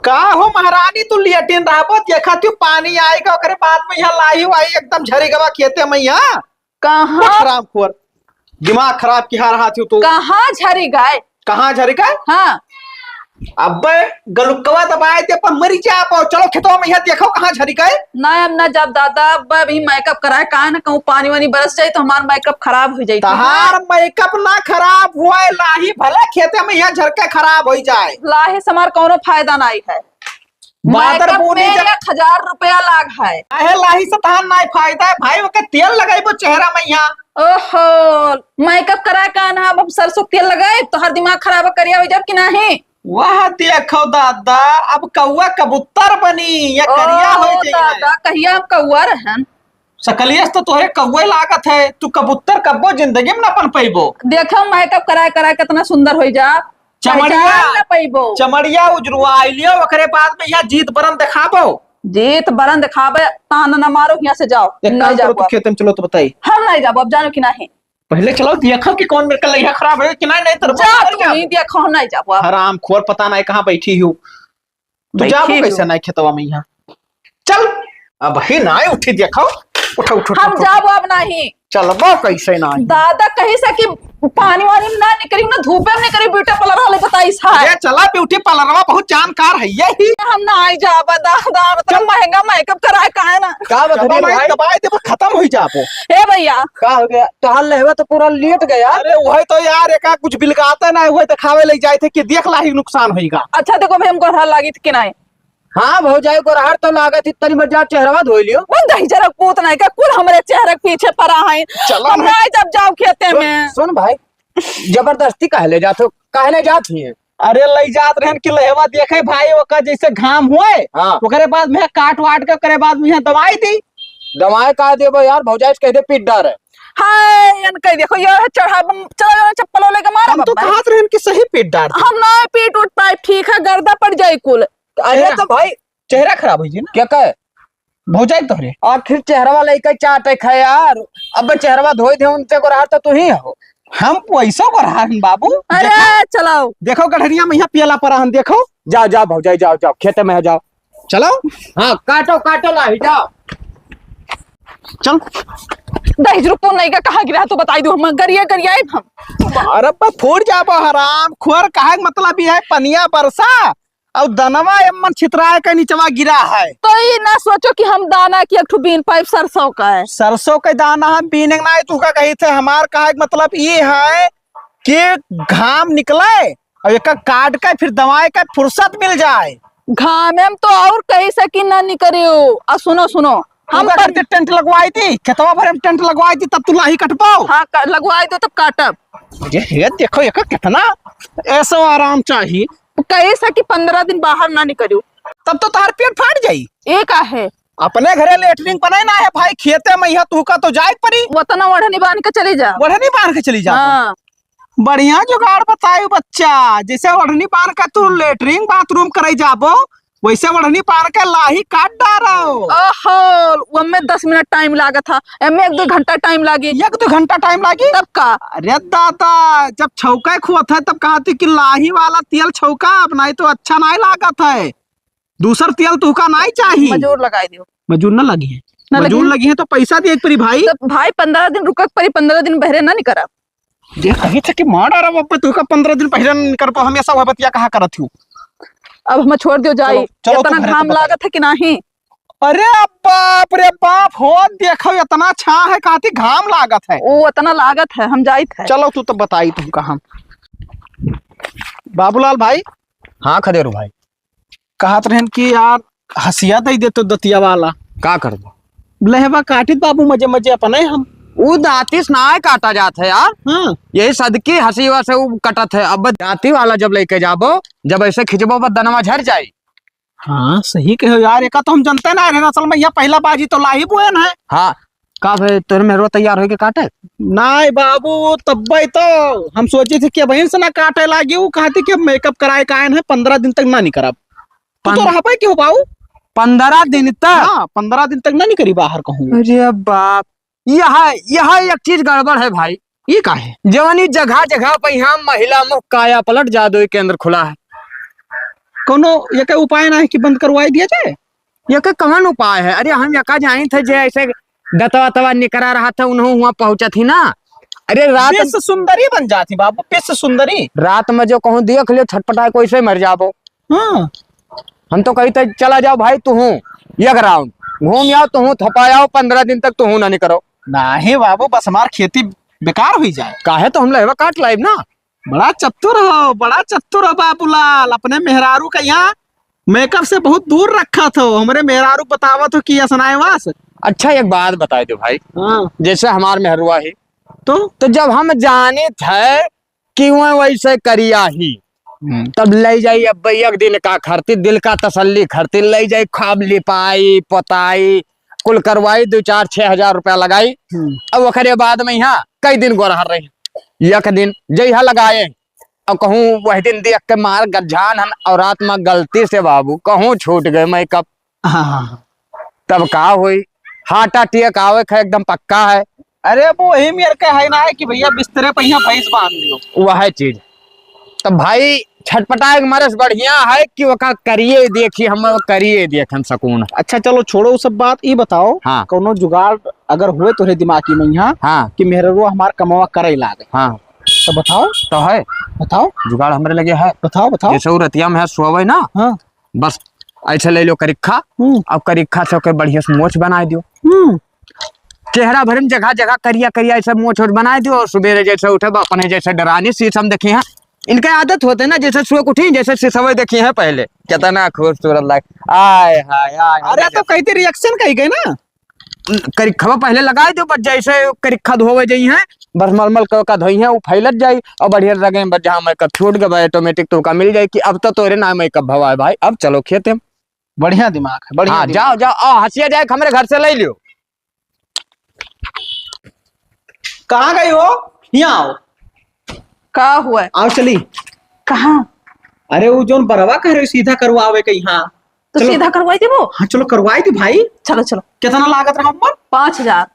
का हो महारानी तू लेटिन रहबो देखा तू पानी आएगा ओकरे बाद में यहाँ लाई वाई एकदम झरेगवा खेते में यहाँ कहाँ खराब खोर दिमाग खराब की रहा थी तू कहाँ झरी गाय। कहाँ झरेगा। हाँ अबे गलुकवा दबाए थे पर मरी जा पाओ चलो खेतों में यहाँ देखो कहाँ झरिका है। ना अब ना जब दादा अब अभी मेकअप कराए कहा ना कहूँ पानी वानी बरस जाए तो हमारा मेकअप खराब हो जाए। तहार मेकअप ना खराब हुआ है लाही भले खेते में यहाँ झरका खराब हो जाए लाहे से हमारा कोनो फायदा नहीं है। बादर मेकअप बोनी में जब 1000 रुपया लाग है। आहे लाही से तहार ना फायदा है भाई ओके तेल लगाइबो चेहरा में यहाँ। ओहो मेकअप कराए कहा ना अब सरसों तेल लगाए तो हर दिमाग खराब करिया हो जब कि नहीं। वाह देखो दादा अब कौआ कबूतर बनी या करिया हो जाए दादा कहिया हम कौआ रहन सकलियस तो तोहरे कौए लागत है तू कबूतर कब्बो जिंदगी में ना पन पैबो। देखो मेकअप कराए कराए कितना सुंदर हो जा चमड़िया ना पैबो चमड़िया उजरुआ आइलियो ओकरे बाद में यहाँ जीत बरन दिखाबो। जीत बरन दिखावे तान न मारो यहाँ से जाओ एक नहीं काम करो जाओ तो खेत में चलो तो बताई हम नहीं जाबो अब जानो कि नहीं। पहले चलो देखो कि कौन मेरे का लइहा खराब है कि नहीं तो जा तू नहीं देखो हम नहीं जाबो अब हराम खोर पता नहीं कहाँ बैठी हूँ तू जाबो कैसे नहीं खेतवा में यहाँ चल अब ही ना उठी देखो उठो उठो हम जाबो अब नहीं चलबो कैसे नहीं दादा कही से कि पानी वानी में ना निकली ना धूपे में निकली ब्यूटी पार्लर वाले बताई सा ये चला ब्यूटी पार्लरवा बहुत जानकार है यही हम ना आई जाबो दादा मतलब महंगा मेकअप कराए काहे ना का बता भाई दबाए दे खत्म हो जाबो। हे भैया का हो गया टहल लेवा तो पूरा लेट गया। अरे वही तो यार एक कुछ बिलगाता ना वही तो खावे ले जाए थे कि देख ला ही नुकसान होगा। अच्छा देखो भाई हमको हर लागी थी कि नहीं हाँ भौजाई को रहर तो लागत इतनी मजा चेहरा धो लियो वो दही जरा पूत नहीं का कुल हमरे चेहरे के पीछे पड़ा है चलो हम नहीं जब जाओ खेते में सुन भाई जबरदस्ती कहले जाते कहले जाती है। अरे ले जात रहन कि लहवा देखे भाई ओका जैसे घाम हुए हाँ ओकरे बाद में काट वाट के करे बाद में यहाँ दवाई दी दवाएं का देबो यार भौजाई कह दे पीट डर है। हाय अन कह देखो ये चढ़ा चलो चप्पल लेके मारा हम तो कहत रहन कि सही पेट डाल हम ना पीट उठ पाए ठीक है गर्दा पड़ जाए कुल अरे तो भाई चेहरा खराब हो जी ना क्या कहे भौजाई तोहरे आखिर चेहरा वाला एक चाटे खा यार अब चेहरा धोई दे उनसे को रहर तो तू ही हो। हम पैसा को रहा बाबू अरे चलो देखो गढ़रिया में यहाँ पियला पर हम देखो जाओ जाओ भौजाई जाओ जाओ खेते में जाओ चलो हाँ काटो काटो ला जाओ चल दहेज रुपये नहीं का कहाँ गिरा तो बताई दो हम गरिया गरिया हम अरे फूट जाबो हराम खोर कहा मतलब ये है पनिया बरसा और दनवा एमन छितराए का नीचवा गिरा है तो ये ना सोचो कि हम दाना की एक बीन पाइप सरसों का है सरसों के दाना हम बीने ना तू का कही थे हमार कहा मतलब ये है कि घाम निकले और एक काट के फिर दवाई का फुर्सत मिल जाए घाम में तो और कहीं सकी ना निकरियो और सुनो सुनो हम करते टेंट लगवाई थी खेतवा भर में टेंट लगवाई थी तब तू लाही कटपाओ हाँ लगवाई दो तब काटब ये देखो एक कितना ऐसा आराम चाहिए कहीं सकी 15 दिन बाहर ना निकलियो तब तो तार पेट फाट जाई एक है अपने घरे लेटरिंग बनाई ना है भाई खेते में यहाँ तू का तो जाए परी वतना वढ़नी बांध के चले जा ओढ़नी बांध के चली जा हाँ बढ़िया जुगाड़ बतायु बच्चा जैसे ओढ़नी बांध के तू लेटरिंग बाथरूम करे जाबो वैसे ओढ़नी बांध के लाही काट डारो। ओहो में 10 मिनट टाइम लागा था एमे 1-2 घंटा टाइम लागी 1-2 घंटा टाइम लागी तब का। अरे दादा जब छौका खुआ तब कहा थी कि लाही वाला तेल छौका अपनाई तो अच्छा नहीं लागत है दूसर तेल तू का नहीं चाहिए मजूर लगाई दियो मजूर न लगी है मजूर लगी है तो पैसा दे परी भाई तो भाई 15 दिन रुक परी 15 दिन बहरे ना निकरा ये कही थे कि मार रहा बाप तू का 15 दिन पहले नहीं कर पा हमेशा वह बतिया कहा करत हूँ अब हम छोड़ दियो जाई इतना घाम लागत है कि नहीं। अरे बाप रे बाप हो देखो इतना छा है कहती घाम लागत है वो इतना लागत है हम जाइत है। चलो तू तो बताई तुम कहा बाबूलाल भाई। हाँ खदेरू भाई कहत रहन कि यार हसिया दे दे तो दतिया वाला का कर दो लहवा काटित बाबू मजे मजे अपने हम वो दांती से ना काटा जाता है यार। हाँ यही सदकी हसीवा से वो कटत है अब दांती वाला जब लेके जाबो जब ऐसे खिंचबो बस दनवा झड़ जाये। हाँ सही कहो यार एक तो हम जनते ना रहना असल में यहाँ पहला बाजी तो लाही बुएन है। हाँ का भाई तुम मेरे तैयार हो के काटे नहीं बाबू तब तो हम सोचे थे कि बहन से ना काटे लागी वो कहती कि मेकअप कराए कायन है 15 दिन तक ना नहीं करा तो रहा पाए क्यों बाबू 15 दिन तक। हाँ 15 दिन तक ना नहीं करी बाहर कहूँ। अरे बाप यह एक चीज गड़बड़ है भाई। ये का है जवानी जगह जगह पे यहाँ महिला मुख काया पलट जादू केंद्र खुला है कोनो ये का उपाय ना है कि बंद करवाई दिया जाए? ये के कौन उपाय है? अरे हम यका जाई थे जे ऐसे दतवा तवा निकरा रहा था उन्हों वहाँ पहुंचा थी ना। अरे रात विश्व सुंदरी बन जाती बाबू, विश्व सुंदरी। रात में जो कहूँ देख लियो छटपटाए कोई से मर जाबो। हाँ हम तो कही थे चला जाओ भाई तू एक राउंड घूम आओ तू थपा आओ 15 दिन तक तू ना नहीं करो। नहीं बाबू, बस हमार खेती बेकार हुई जाए। काहे तो हम लेवा काट लाइब ना। बड़ा चतुर हो, बड़ा चतुर हो बाबूलाल। अपने मेहरारू का यहाँ मेकअप से बहुत दूर रखा था। हमारे मेहरारू बतावा तो कि असनाए वास। अच्छा एक बात बताए दो भाई, हाँ जैसे हमार मेहरुआ है तो जब हम जाने थे कि वह वैसे करिया ही तब ले जाई अब एक दिन का खर्ती दिल का तसल्ली खर्ती ले जाई खाब लिपाई पोताई कुल करवाई 2-4-6 हजार रुपया लगाई। अब वखरे बाद में यहाँ कई दिन गोरहर रही एक दिन जइहा लगाए और कहूँ वह दिन देख के मार गजान हन और रात में गलती से बाबू कहूँ छूट गए मेकअप। हाँ। तब का हुई हार्ट अटैक आवे है एकदम पक्का है। अरे वो वही मेरे का है ना है कि भैया बिस्तरे पे यहाँ भैंस बांध लियो वह चीज। तब भाई छटपटाए मरस बढ़िया है कि वका करिए देखी हम करिए देखन सकून। अच्छा चलो छोड़ो वो सब बात, ये बताओ हाँ। कोनो जुगाड़ अगर हुए तोरे दिमागी में यहाँ हाँ कि मेहरवा हमार कमावा करे लागे हाँ तो बताओ। तो है बताओ जुगाड़ हमरे लगे है। बताओ बताओ। जैसे वो रतिया में है सोवे ना हाँ। बस ऐसे ले लो करिखा अब करिखा से ओके बढ़िया से मोछ बना दियो। चेहरा भरन जगह जगह करिया करिया ऐसा मोछ बना दियो और सुबह जैसे उठे अपने जैसे डरानी शीशम देखे हैं इनके आदत होते ना जैसे सुबह उठी जैसे शीशम देखे हैं पहले कितना खूबसूरत लगे आय हाय आय। अरे तो कहते रिएक्शन कही गए ना करिखवा पहले लगा दो बस जैसे करिखा धोवे जाई है बस मलमल का धोई है वो फैलत जाई और बढ़िया लगे बस जहाँ मेकअप छूट गए ऑटोमेटिक तो का मिल जाए कि अब तो तोरे ना मेकअप भवाए भाई अब चलो खेते हम। बढ़िया दिमाग है बढ़िया। हाँ जाओ जाओ हंसिया जाए हमारे घर से ले लियो। कहाँ गई हो? यहाँ आओ। का हुआ? आओ चली। कहाँ? अरे वो जोन बरवा कह रहे सीधा करवावे के यहाँ तो सीधा करवाई थी वो। हाँ चलो करवाई थी भाई। चलो चलो। कितना लागत रहा ऊपर? 5000।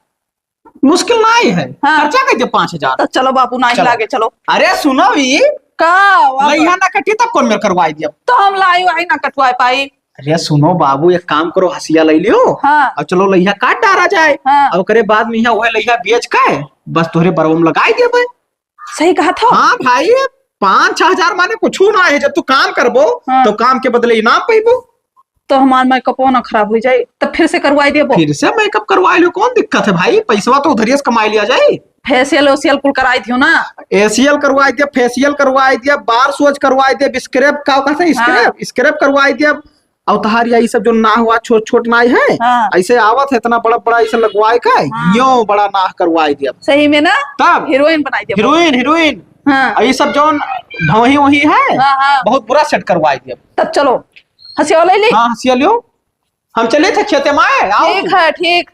मुश्किल ना ही है। हाँ। खर्चा कर दिया 5000। तो चलो बापू ना ही लागे चलो। अरे सुनो भी का यहाँ ना कटी तब कौन मेरे करवाई दिया। तो हम लाई वाई ना कटवाए पाई। अरे सुनो बाबू एक काम करो हसिया ले लियो। हाँ। और चलो लइहा काट डारा जाए। हाँ। और करे बाद में यहाँ वह लइहा बेच का बस तोहरे बरवम लगाई दिया भाई। सही कहा था। हाँ भाई 5-6 हजार माने कुछ ना है। जब तू काम करबो हाँ। तो काम के बदले इनाम पैबो। तो हमार मेकअप ना खराब हो जाए तो फिर से करवाई दिया। फिर से मेकअप करवा लो कौन दिक्कत है भाई, पैसा तो उधर से कमाई लिया जाए। फेशियल ओशियल कुल कराई थी ना। एशियल करवाई दिया फेशियल करवाई दिया बार सोच करवाई दिया स्क्रैप का कहते स्क्रैप स्क्रैप करवाई दिया। और तहार ये सब जो ना हुआ छोट छोट नाई है हाँ। ऐसे आवत है इतना बड़ा बड़ा ऐसे लगवाए का यो बड़ा नाह करवाई दिया। सही में ना तब हीरोइन बनाई दिया। हीरोइन हीरोइन हाँ। ये सब जो भवही वही है हाँ, हाँ। बहुत बुरा सेट करवाई दिया। तब चलो हंसिया ले ली। हाँ हंसिया लियो हम चले थे खेते में आओ। ठीक है ठीक।